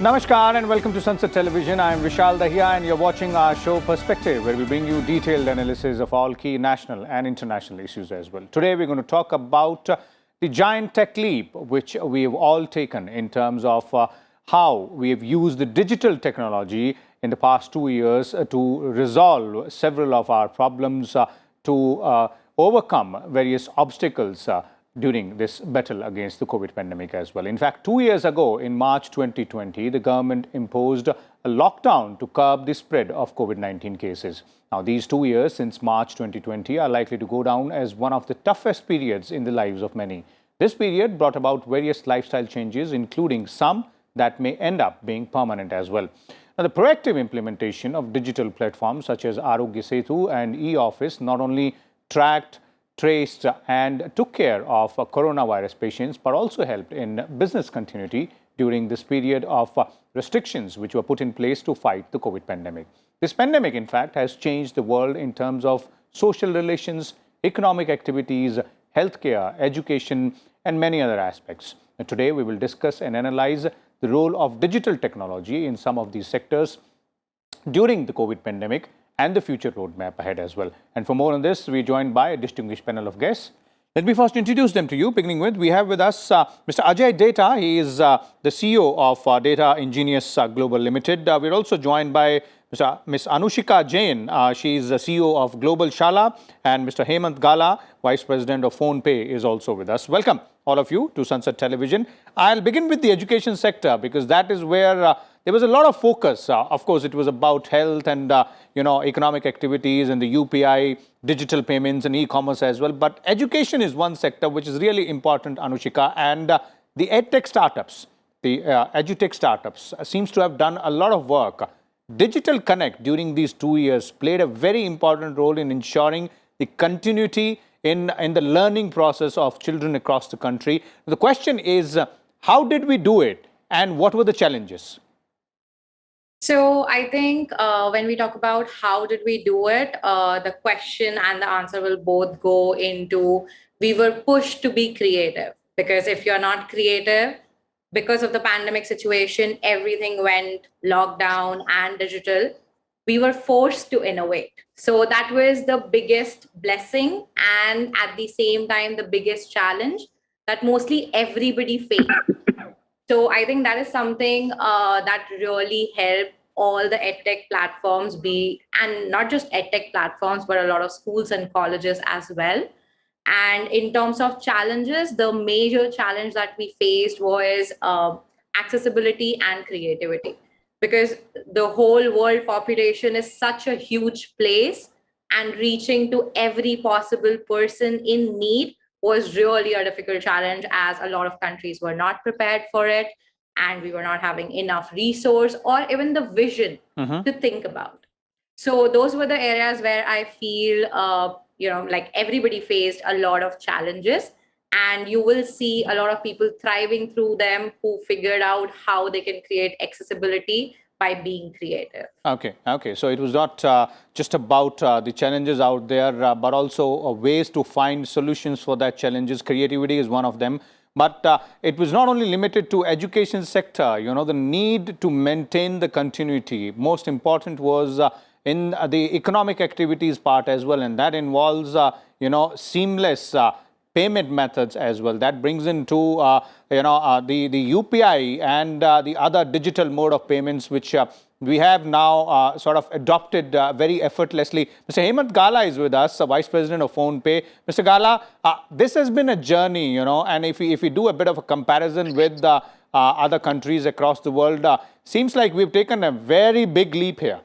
Namaskar and welcome to Sansad Television. I am Vishal Dahiya and you're watching our show Perspective, where we bring you detailed analysis of all key national and international issues as well. Today we're going to talk about the giant tech leap which we have all taken in terms of how we have used the digital technology in the past 2 years to resolve several of our problems, to overcome various obstacles during this battle against the COVID pandemic as well. In fact, 2 years ago, in March 2020, the government imposed a lockdown to curb the spread of COVID-19 cases. Now, these 2 years since March 2020 are likely to go down as one of the toughest periods in the lives of many. This period brought about various lifestyle changes, including some that may end up being permanent as well. Now, the proactive implementation of digital platforms such as Aarogya Setu and e-office not only tracked, traced and took care of coronavirus patients, but also helped in business continuity during this period of restrictions which were put in place to fight the COVID pandemic. This pandemic, in fact, has changed the world in terms of social relations, economic activities, healthcare, education, and many other aspects. And today, we will discuss and analyze the role of digital technology in some of these sectors during the COVID pandemic and the future roadmap ahead as well. And for more on this, we're joined by a distinguished panel of guests. Let me first introduce them to you. Beginning with, we have with us Mr. Ajay Data. He is the CEO of Data Engineers Global Limited. We're also joined by Ms. Anushika Jain. She is the CEO of Global Shala. And Mr. Hemant Gala, Vice President of PhonePe, is also with us. Welcome, all of you, to Sansad Television. I'll begin with the education sector because that is where there was a lot of focus. Of course, it was about health and economic activities and the UPI, digital payments and e-commerce as well. But education is one sector which is really important, Anushika. And the edtech startups, the edutech startups seems to have done a lot of work. Digital Connect during these 2 years played a very important role in ensuring the continuity in the learning process of children across the country. The question is, how did we do it and what were the challenges? So I think when we talk about how did we do it, the question and the answer will both go into we were pushed to be creative. Because if you're not creative, because of the pandemic situation, everything went lockdown and digital. We were forced to innovate. So that was the biggest blessing and at the same time, the biggest challenge that mostly everybody faced. So I think that is something that really helped all the edtech platforms be, and not just edtech platforms, but a lot of schools and colleges as well. And in terms of challenges, the major challenge that we faced was accessibility and creativity. Because the whole world population is such a huge place and reaching to every possible person in need was really a difficult challenge as a lot of countries were not prepared for it and we were not having enough resource or even the vision to think about. So those were the areas where I feel, like everybody faced a lot of challenges and you will see a lot of people thriving through them who figured out how they can create accessibility by being creative. Okay. So it was not just about the challenges out there, but also ways to find solutions for that challenges. Creativity is one of them. But it was not only limited to education sector, the need to maintain the continuity. Most important was in the economic activities part as well. And that involves, seamless payment methods as well. That brings into, the UPI and the other digital mode of payments, which we have now sort of adopted very effortlessly. Mr. Hemant Gala is with us, Vice President of PhonePe. Mr. Gala, this has been a journey, and if we do a bit of a comparison with other countries across the world, seems like we've taken a very big leap here.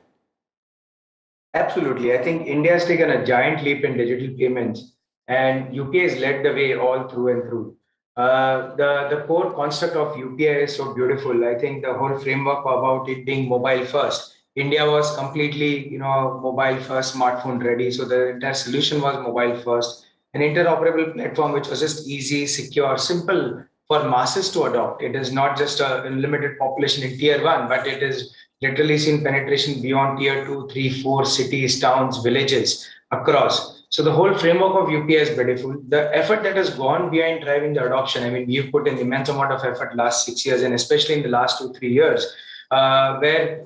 Absolutely. I think India has taken a giant leap in digital payments and UPI has led the way all through and through. The core construct of UPI is so beautiful. I think the whole framework about it being mobile first. India was completely, mobile first, smartphone ready. So the entire solution was mobile first. An interoperable platform which was just easy, secure, simple for masses to adopt. It is not just a limited population in tier 1, but it is literally seen penetration beyond tier 2, 3, 4 cities, towns, villages across. So the whole framework of UPI is beautiful. The effort that has gone behind driving the adoption, I mean, we've put an immense amount of effort last 6 years, and especially in the last 2-3 years, where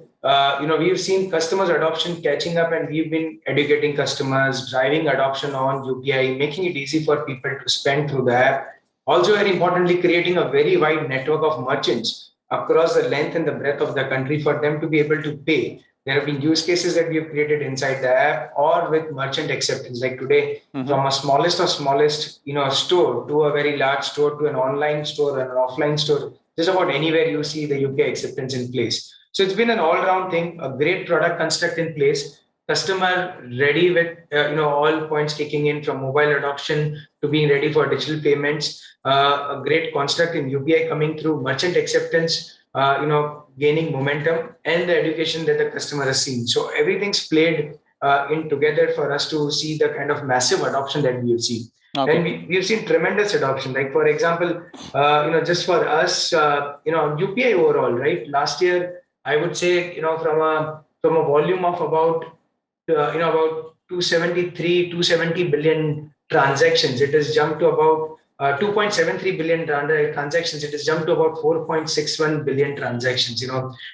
we've seen customers adoption catching up, and we've been educating customers, driving adoption on UPI, making it easy for people to spend through the app. Also, very importantly, creating a very wide network of merchants across the length and the breadth of the country for them to be able to pay. There have been use cases that we have created inside the app or with merchant acceptance. Like today, from a smallest of smallest, store to a very large store to an online store and an offline store, just about anywhere you see the UPI acceptance in place. So it's been an all-round thing, a great product construct in place, customer ready with all points kicking in from mobile adoption to being ready for digital payments, a great construct in UPI coming through, merchant acceptance, gaining momentum, and the education that the customer has seen. So everything's played in together for us to see the kind of massive adoption that we've seen. Okay. And we've seen tremendous adoption. Like, for example, just for us, UPI overall, right? Last year, I would say, from a volume of about 270 billion transactions, it has jumped to about 2.73 billion transactions. It has jumped to about 4.61 billion transactions.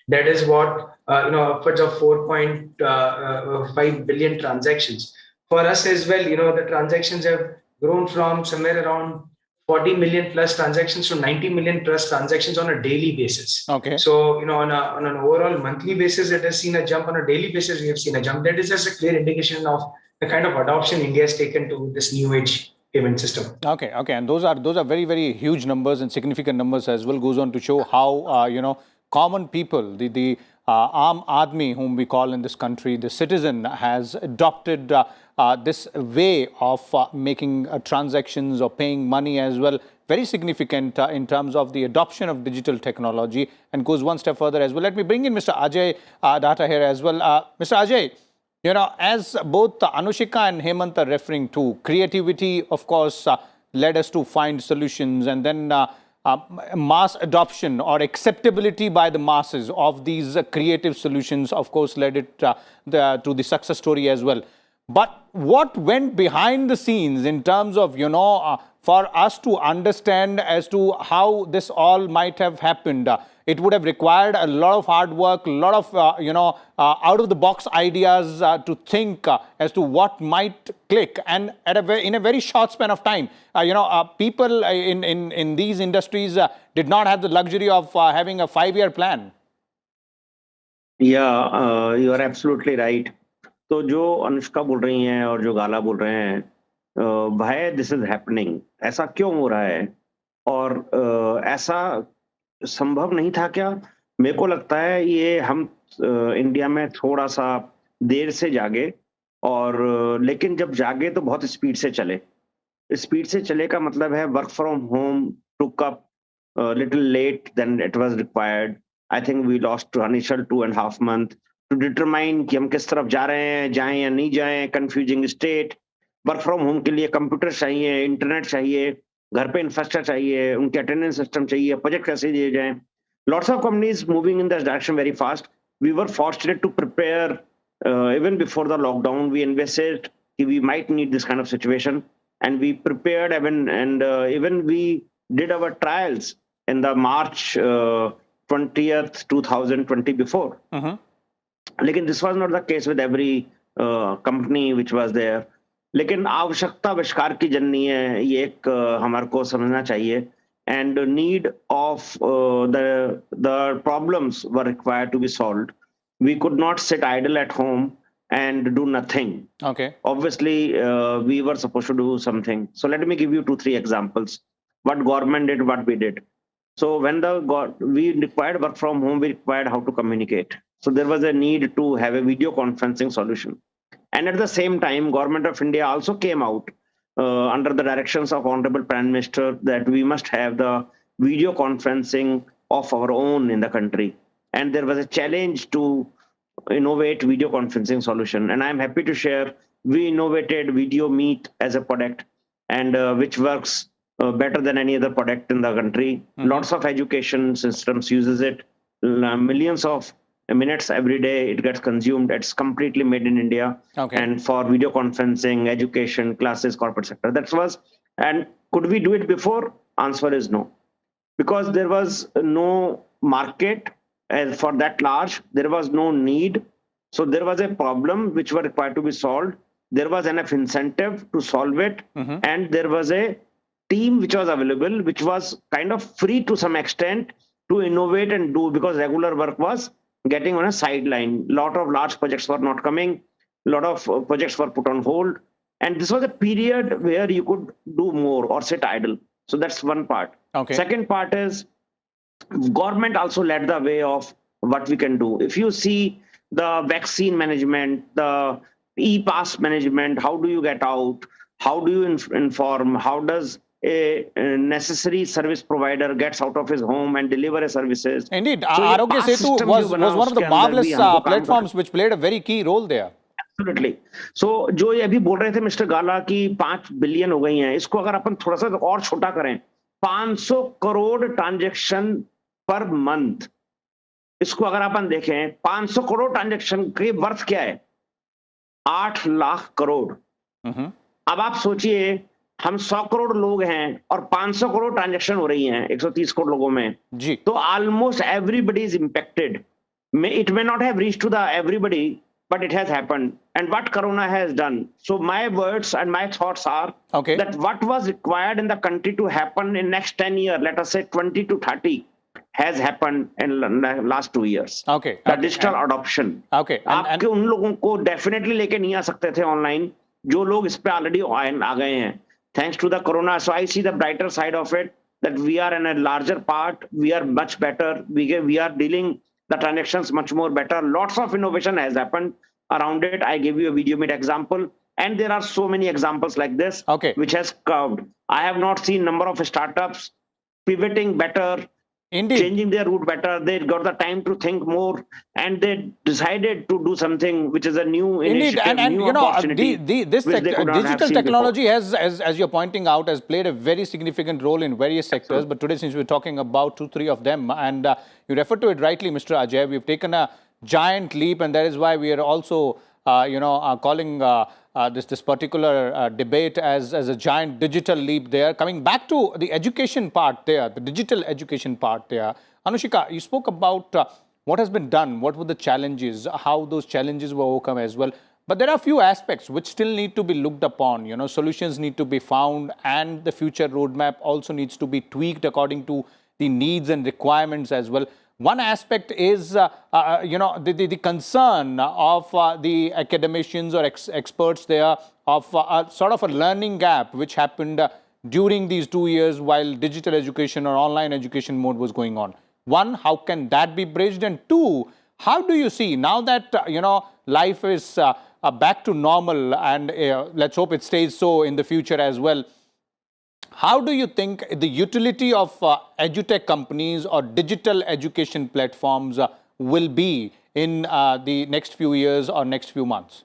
That is what, upwards of 4.5 billion transactions. For us as well, the transactions have grown from somewhere around 40 million plus transactions to 90 million plus transactions on a daily basis. Okay. So, on an overall monthly basis, it has seen a jump. On a daily basis, we have seen a jump. That is just a clear indication of the kind of adoption India has taken to this new age payment system. Okay. And those are very, very huge numbers and significant numbers as well. Goes on to show how, common people, the Aam Aadmi, whom we call in this country, the citizen, has adopted this way of making transactions or paying money as well. Very significant in terms of the adoption of digital technology, and goes one step further as well. Let me bring in Mr. Ajay Datta here as well. Mr. Ajay, as both Anushika and Hemant are referring to, creativity, of course, led us to find solutions, and then mass adoption or acceptability by the masses of these creative solutions, of course, led it to the success story as well. But what went behind the scenes in terms of, for us to understand as to how this all might have happened? It would have required a lot of hard work, a lot of, out-of-the-box ideas to think as to what might click. And in a very short span of time, people in these industries did not have the luxury of having a 5-year plan. Yeah, you are absolutely right. तो जो अनुष्का बोल रही हैं और जो गाला बोल रहे हैं, भाई दिस इज हैपनिंग, ऐसा क्यों हो रहा है और ऐसा संभव नहीं था क्या? मेरे को लगता है ये हम इंडिया में थोड़ा सा देर से जागे, और लेकिन जब जागे तो बहुत स्पीड से चले. स्पीड से चले का मतलब है work from home took up little late then it was required. I think we lost initial 2.5 months to determine कि हम किस तरफ जा रहे हैं, जाएं या नहीं जाएं. Confusing state. Work from home के लिए कंप्यूटर चाहिए, इंटरनेट चाहिए, घर पे इंफ्रास्ट्रक्चर चाहिए, उनके अटेंडेंस सिस्टम चाहिए, प्रोजेक्ट कैसे दिए जाएं. Lots of companies moving in this direction very fast. We were fortunate to prepare even before the lockdown. We invested we might need this kind of situation, and we prepared even we did our trials in the March 20th, 2020 before. लेकिन this was not the case with every company which was there. लेकिन आवश्यकता आविष्कार की जननी है, ये एक हमारे को समझना चाहिए. And the need of the problems were required to be solved. We could not sit idle at home and do nothing. Okay. Obviously, we were supposed to do something. So let me give you 2-3 examples. What government did, what we did. So when we required work from home, we required how to communicate. So there was a need to have a video conferencing solution. And at the same time, Government of India also came out under the directions of Honorable Prime Minister that we must have the video conferencing of our own in the country. And there was a challenge to innovate video conferencing solution. And I'm happy to share, we innovated Video Meet as a product, and which works better than any other product in the country. Lots of education systems uses it. Millions of minutes every day. It gets consumed. It's completely made in India. Okay. And for video conferencing, education, classes, corporate sector. That was, and could we do it before? Answer is no. Because there was no market for that large. There was no need. So there was a problem which was required to be solved. There was enough incentive to solve it. And there was a team which was available, which was kind of free to some extent to innovate and do, because regular work was getting on a sideline. Lot of large projects were not coming. A lot of projects were put on hold. And this was a period where you could do more or sit idle. So that's one part. Okay. Second part is government also led the way of what we can do. If you see the vaccine management, the e-pass management, how do you get out? How do you inform? How does a necessary service provider gets out of his home and deliver a services? Indeed, So ये Aarogya pass Setu system was जो बना, one of the उसके अंदर marvelous भी हमको काम platforms which played a very key role there. Absolutely. So जो ये अभी बोल रहे थे मिस्टर गाला कि 5 बिलियन हो गई हैं, इसको अगर अपन थोड़ा सा और छोटा करें, 500 करोड़ ट्रांजैक्शन पर मंथ, इसको अगर अपन देखें 500 करोड़ ट्रांजैक्शन के वर्थ क्या है? 8 लाख करोड़. अब आप सोचिए, हम 100 करोड़ लोग हैं और 500 करोड़ ट्रांजैक्शन हो रही हैं 130 करोड़ लोगों में जी. तो almost everybody is impacted. It may not have reached to the everybody, but it has happened. And what Corona has done. So my words and my thoughts are that what was required in the country to happen in next 10 years, let us say 20 to 30, has happened in the last 2 years. Okay. The digital adoption. Okay. आपके उन लोगों को definitely लेके नहीं आ सकते थे online, जो लोग इस पे already आ गए हैं. Thanks to the Corona. So I see the brighter side of it, that we are in a larger part. We are much better. We are dealing the transactions much more better. Lots of innovation has happened around it. I gave you a video meet example, and there are so many examples like this, which has curved. I have not seen number of startups pivoting better, Indeed. Changing their route better. They got the time to think more, and they decided to do something which is a new initiative, and new you know, opportunity. this digital technology has, as you're pointing out, has played a very significant role in various sectors. But today, since we're talking about 2-3 of them, and you referred to it rightly, Mr. Ajay, we've taken a giant leap, and that is why we are also, calling this particular debate as a giant digital leap there. Coming back to the education part there, the digital education part there, Anushika, you spoke about what has been done, what were the challenges, how those challenges were overcome as well. But there are a few aspects which still need to be looked upon. You know, solutions need to be found, and the future roadmap also needs to be tweaked according to the needs and requirements as well. One aspect is, the concern of the academicians or experts there of sort of a learning gap which happened during these 2 years while digital education or online education mode was going on. One, how can that be bridged? And two, how do you see now that, life is back to normal, and let's hope it stays so in the future as well. How do you think the utility of edutech companies or digital education platforms will be in the next few years or next few months?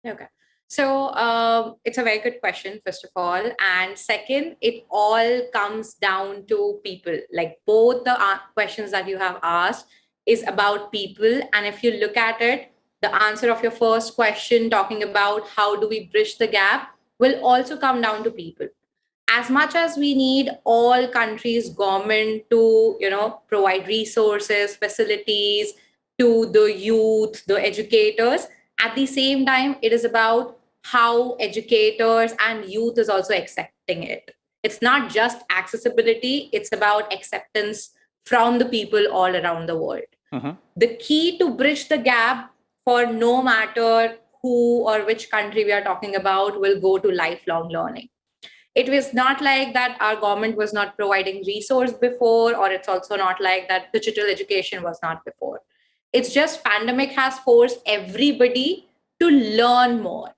Okay. So it's a very good question, first of all. And second, it all comes down to people. Like both the questions that you have asked is about people. And if you look at it, the answer of your first question talking about how do we bridge the gap will also come down to people. As much as we need all countries' government to, provide resources, facilities to the youth, the educators, at the same time, it is about how educators and youth is also accepting it. It's not just accessibility, it's about acceptance from the people all around the world. The key to bridge the gap for no matter who or which country we are talking about will go to lifelong learning. It was not like that our government was not providing resource before, or it's also not like that digital education was not before. It's just pandemic has forced everybody to learn more.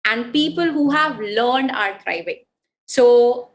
And people who have learned are thriving. So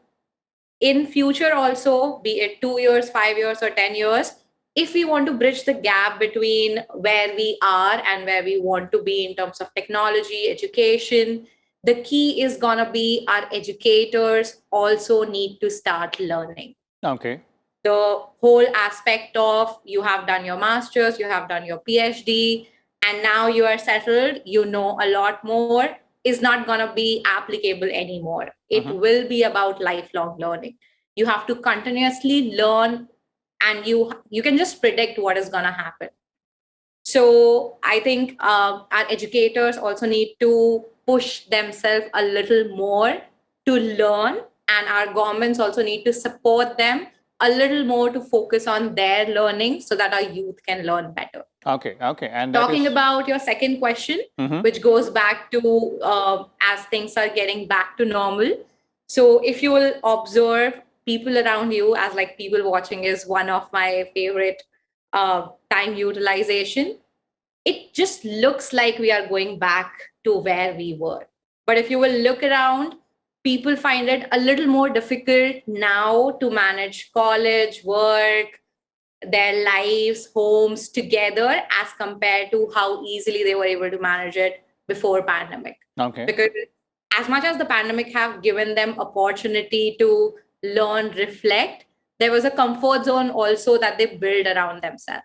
in future also, be it 2 years, 5 years, or 10 years, if we want to bridge the gap between where we are and where we want to be in terms of technology, education, the key is going to be our educators also need to start learning. Okay. the whole aspect of you have done your master's, you have done your PhD, and now you are settled, you know a lot more, is not going to be applicable anymore. It will be about lifelong learning. You have to continuously learn, and you can just predict what is going to happen. So I think our educators also need to push themselves a little more to learn, and our governments also need to support them a little more to focus on their learning so that our youth can learn better. Okay. And talking about your second question, which goes back to as things are getting back to normal. So if you will observe people around you, as like people watching is one of my favorite time utilization, it just looks like we are going back to where we were. But if you will look around, people find it a little more difficult now to manage college, work, their lives, homes together as compared to how easily they were able to manage it before pandemic. Okay. Because as much as the pandemic have given them opportunity to learn, reflect, there was a comfort zone also that they build around themselves.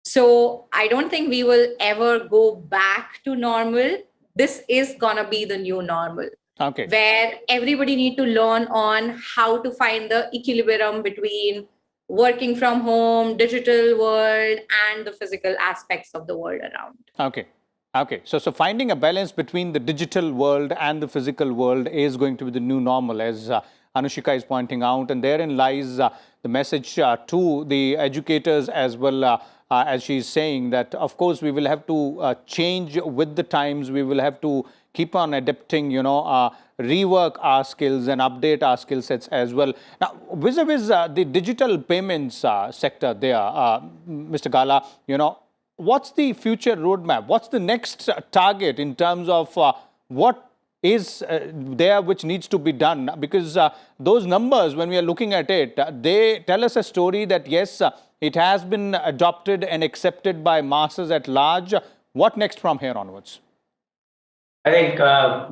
So I don't think we will ever go back to normal. This is gonna be the new normal. Okay. Where everybody need to learn on how to find the equilibrium between working from home, digital world, and the physical aspects of the world around. Okay. So finding a balance between the digital world and the physical world is going to be the new normal, as Anushika is pointing out, and therein lies the message to the educators as well, as she's saying that, of course, we will have to change with the times. We will have to keep on adapting, rework our skills and update our skill sets as well. Now, vis-a-vis the digital payments sector there, Mr. Gala, what's the future roadmap? What's the next target in terms of what is there which needs to be done? Because those numbers, when we are looking at it, they tell us a story that, yes, it has been adopted and accepted by masses at large. What next from here onwards? I think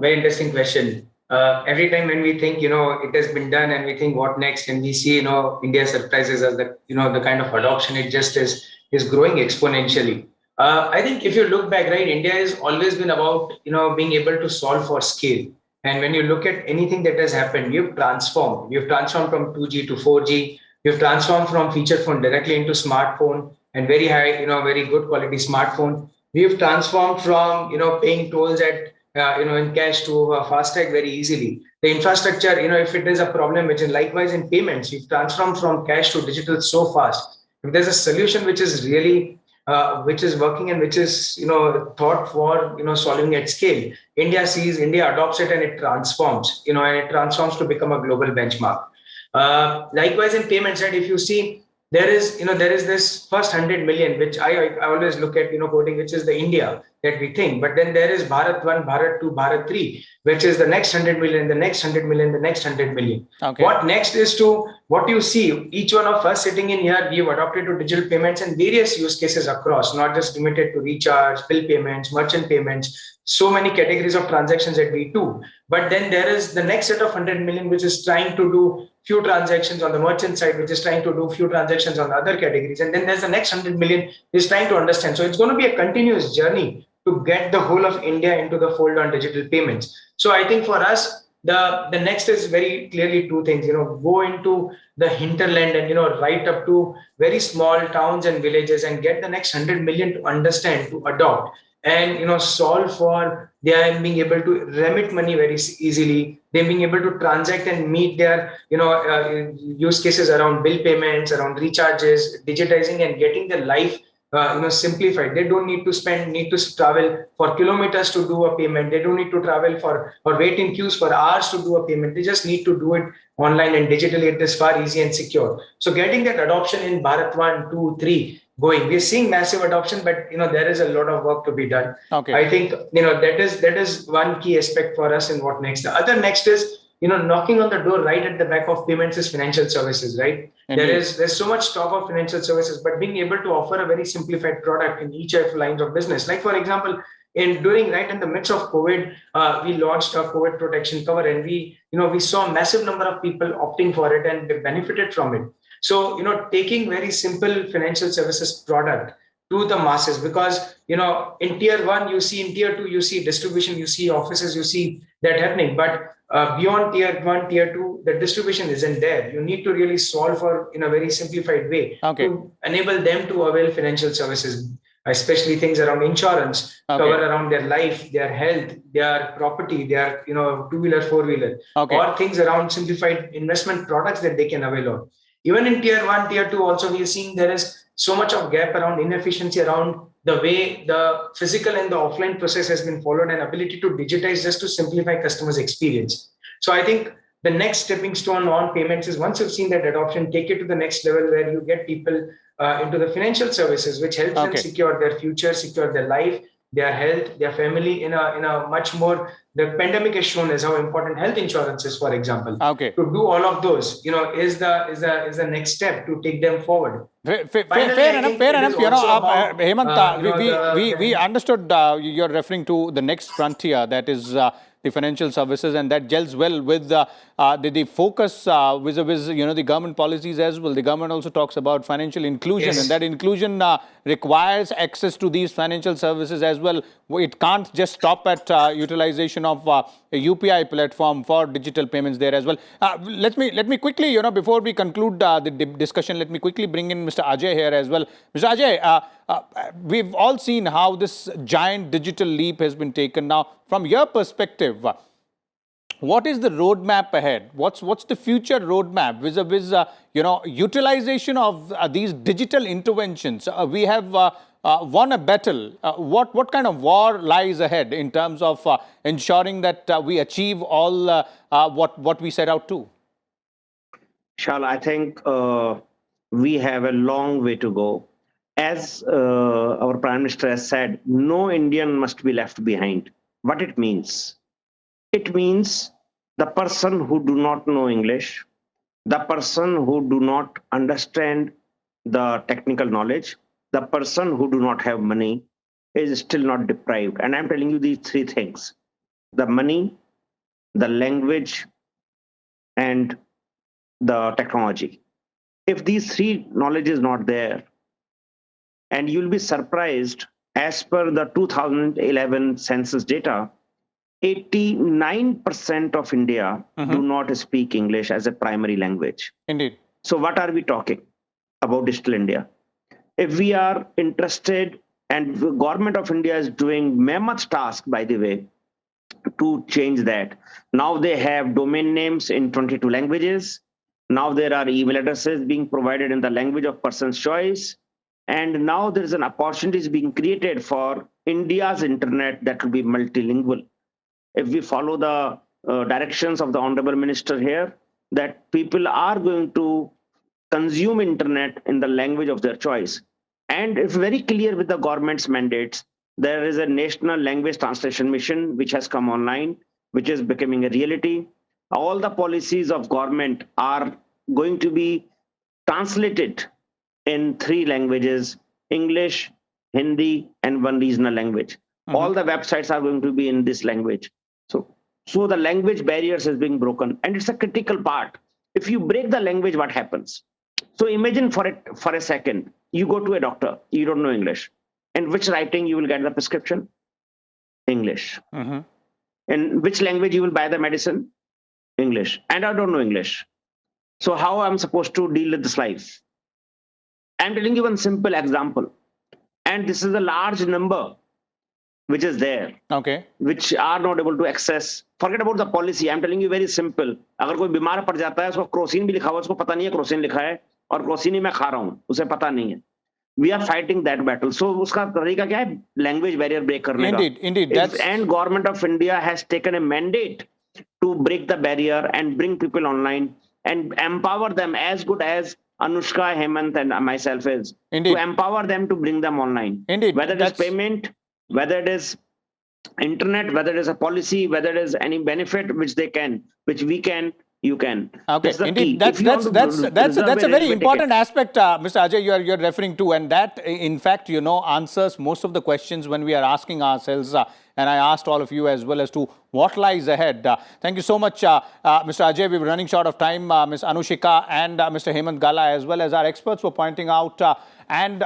very interesting question. Every time when we think, it has been done and we think what next, and we see, India surprises us that, the kind of adoption it just is growing exponentially. I think if you look back, right, India has always been about, being able to solve for scale. And when you look at anything that has happened, you've transformed. You've transformed from 2G to 4G. You've transformed from feature phone directly into smartphone and very high, very good quality smartphone. We've transformed from, paying tolls at, in cash to FASTag very easily. The infrastructure, if it is a problem, which is likewise in payments, we've transformed from cash to digital so fast. If there's a solution which is really, which is working and which is, thought for, solving at scale, India adopts it and it transforms, and it transforms to become a global benchmark. Likewise in payments, right, if you see, there is this first 100 million, which I always look at, quoting, which is the India that we think. But then there is Bharat 1, Bharat 2, Bharat 3, which is the next 100 million, the next 100 million, the next 100 million. Okay. What next is to what you see, each one of us sitting in here, we've adopted to digital payments and various use cases across, not just limited to recharge, bill payments, merchant payments, so many categories of transactions that we do. But then there is the next set of 100 million, which is trying to do few transactions on the merchant side, which is trying to do few transactions on the other categories. And then there's the next 100 million is trying to understand. So it's going to be a continuous journey to get the whole of India into the fold on digital payments. So I think for us, the next is very clearly two things, go into the hinterland and, right up to very small towns and villages and get the next 100 million to understand, to adopt and, solve for their being able to remit money very easily, them being able to transact and meet their, use cases around bill payments, around recharges, digitizing and getting their life simplified. They don't need to travel for kilometers to do a payment. They don't need to travel or wait in queues for hours to do a payment. They just need to do it online and digitally. It is far easy and secure. So getting that adoption in Bharat 1, 2, 3 going, we're seeing massive adoption, but there is a lot of work to be done. Okay. I think that is one key aspect for us in what next. The other next is knocking on the door right at the back of payments is financial services, right? Indeed. There's so much talk of financial services, but being able to offer a very simplified product in each of lines of business. Like for example, in the midst of COVID, we launched a COVID protection cover, and we saw a massive number of people opting for it and they benefited from it. So, taking very simple financial services product to the masses, because, in tier one, you see, in tier two, you see distribution, you see offices, you see that happening. But beyond tier one, tier two, the distribution isn't there. You need to really solve for in a very simplified way to enable them to avail financial services, especially things around insurance, cover around their life, their health, their property, their two-wheeler, four-wheeler, or things around simplified investment products that they can avail of. Even in tier one, tier two, also we are seeing there is so much of gap around inefficiency around the way the physical and the offline process has been followed, and ability to digitize just to simplify customers' experience. So I think the next stepping stone on payments is, once you've seen that adoption, take it to the next level where you get people into the financial services, which helps them secure their future, secure their life, their health, their family in a much more. The pandemic has shown us how important health insurance is, for example. To do all of those, is the next step to take them forward. Fair enough. Hemant, we understood you're referring to the next frontier, that is the financial services, and that gels well with the focus vis-a-vis the government policies as well. The government also talks about financial inclusion, and that inclusion requires access to these financial services as well. It can't just stop at utilization of a UPI platform for digital payments there as well. Let me quickly, before we conclude the discussion, let me quickly bring in Mr. Ajay here as well. Mr. Ajay, we've all seen how this giant digital leap has been taken. Now, from your perspective, what is the roadmap ahead? What's the future roadmap vis-a-vis utilization of these digital interventions? We have won a battle. What kind of war lies ahead in terms of ensuring that we achieve all what we set out to? Shal, I think we have a long way to go. As our Prime Minister has said, no Indian must be left behind. What it means? It means the person who do not know English, the person who do not understand the technical knowledge, the person who do not have money is still not deprived. And I'm telling you these three things: the money, the language, and the technology. If these three knowledge is not there, and you'll be surprised, as per the 2011 census data, 89% of India do not speak English as a primary language. Indeed. So what are we talking about Digital India? If we are interested, and the government of India is doing mammoth task, by the way, to change that. Now they have domain names in 22 languages. Now there are email addresses being provided in the language of person's choice. And now there is an opportunity being created for India's internet that will be multilingual. If we follow the directions of the Honorable Minister here, that people are going to consume internet in the language of their choice. And it's very clear with the government's mandates. There is a national language translation mission which has come online, which is becoming a reality. All the policies of government are going to be translated in 3 languages: English, Hindi, and 1 regional language. All the websites are going to be in this language. So the language barriers is being broken, and it's a critical part. If you break the language, what happens? So imagine for a second, you go to a doctor, you don't know English. In which writing you will get the prescription? English. In which language you will buy the medicine? English. And I don't know English. So how I'm supposed to deal with this life? I'm telling you one simple example. And this is a large number which is there, which are not able to access. Forget about the policy. I'm telling you very simple. अगर कोई बीमार पड़ जाता है, उसको Crocin भी लिखा हुआ, उसको पता नहीं है क्रोसिन लिखा है, और क्रोसिन ही मैं खा रहा हूँ, उसे पता नहीं है. We are fighting that battle. So उसका तरीका क्या है? Language barrier break करने का. Indeed. And government of India has taken a mandate to break the barrier and bring people online and empower them as good as Anushka, Hemant, and myself is. Indeed. To empower them to bring them online. Indeed. Whether it is payment, whether it is internet, whether it is a policy, whether it is any benefit which they can, which we can, you can. Okay, indeed, that's a very important aspect, Mr. Ajay, you're referring to, and that, in fact, answers most of the questions when we are asking ourselves and I asked all of you as well as to what lies ahead. Thank you so much, Mr. Ajay. We're running short of time. Ms. Anushika and Mr. Hemant Gala, as well as our experts, were pointing out and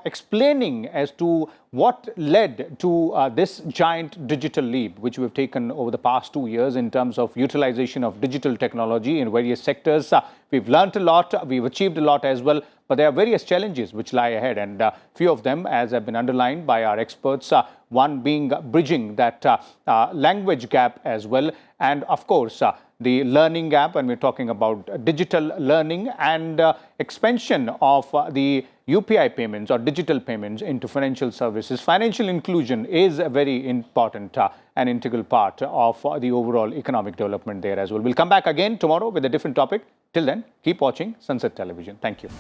explaining as to what led to this giant digital leap which we've taken over the past 2 years in terms of utilization of digital technology in various sectors. We've learnt a lot, we've achieved a lot as well, but there are various challenges which lie ahead, and few of them, as have been underlined by our experts, one being bridging that language gap as well, and of course the learning gap when we're talking about digital learning and expansion of the UPI payments or digital payments into financial services. Financial inclusion is a very important and integral part of the overall economic development there as well. We'll come back again tomorrow with a different topic. Till then, keep watching Sansad Television. Thank you.